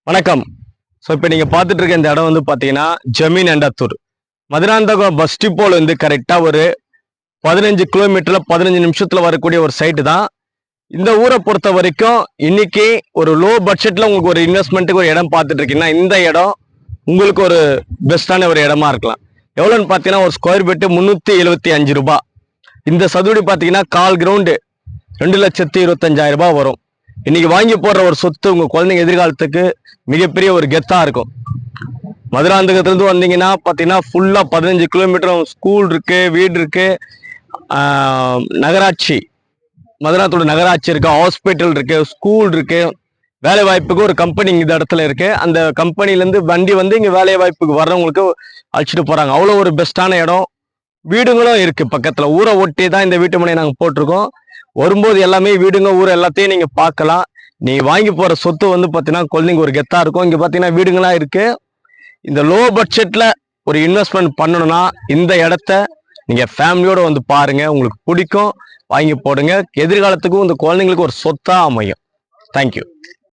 வணக்கம். ஸோ இப்போ நீங்கள் பார்த்துட்டு இருக்க இந்த இடம் வந்து பார்த்தீங்கன்னா ஜமீன் அண்டாத்தூர் மதுராந்தகம் பஸ் டிப்போல வந்து கரெக்டாக ஒரு 15 கிலோமீட்டர்ல 15 நிமிஷத்தில் வரக்கூடிய ஒரு சைட்டு தான். இந்த ஊரை பொறுத்த வரைக்கும் இன்னைக்கு ஒரு லோ பட்ஜெட்டில் உங்களுக்கு ஒரு இன்வெஸ்ட்மெண்ட்டுக்கு ஒரு இடம் பார்த்துட்டு இருக்கீங்கன்னா இந்த இடம் உங்களுக்கு ஒரு பெஸ்ட்டான ஒரு இடமா இருக்கலாம். எவ்வளோன்னு பார்த்தீங்கன்னா ஒரு ஸ்கொயர் ஃபீட்டு 375 ரூபாய். இந்த சதுரடி பார்த்தீங்கன்னா கால் கிரவுண்டு 2,25,000 வரும். இன்னைக்கு வாங்கி போடுற ஒரு சொத்து உங்க குழந்தைங்க எதிர்காலத்துக்கு மிகப்பெரிய ஒரு கெத்தா இருக்கும். மதுராந்தகத்திலிருந்து வந்தீங்கன்னா பார்த்தீங்கன்னா ஃபுல்லா 15 கிலோமீட்டர் ஸ்கூல் இருக்கு, வீடு இருக்கு, நகராட்சி மதுராந்தகத்தோட நகராட்சி இருக்கு, ஹாஸ்பிட்டல் இருக்கு, ஸ்கூல் இருக்கு, வேலை வாய்ப்புக்கு ஒரு கம்பெனி இந்த இடத்துல இருக்கு. அந்த கம்பெனிலேருந்து வண்டி வந்து இங்க வேலை வாய்ப்புக்கு வர்றவங்களுக்கு அழைச்சிட்டு போறாங்க. அவ்வளோ ஒரு பெஸ்டான இடம். வீடுங்களும் இருக்கு பக்கத்துல. ஊரை ஒட்டி தான் இந்த வீட்டு மனையை நாங்கள் போட்டிருக்கோம். வரும்போது எல்லாமே வீடுங்க ஊர் எல்லாத்தையும் நீங்க பார்க்கலாம். நீ வாங்கி போற சொத்து வந்து பாத்தீங்கன்னா குழந்தைங்க ஒரு கெத்தா இருக்கும். இங்க பாத்தீங்கன்னா வீடுங்களா இருக்கு. இந்த லோ பட்ஜெட்ல ஒரு இன்வெஸ்ட்மெண்ட் பண்ணணும்னா இந்த இடத்த நீங்க ஃபேமிலியோட வந்து பாருங்க, உங்களுக்கு பிடிக்கும், வாங்கி போடுங்க. எதிர்காலத்துக்கும் இந்த குழந்தைங்களுக்கு ஒரு சொத்தா அமையும். தேங்க்யூ.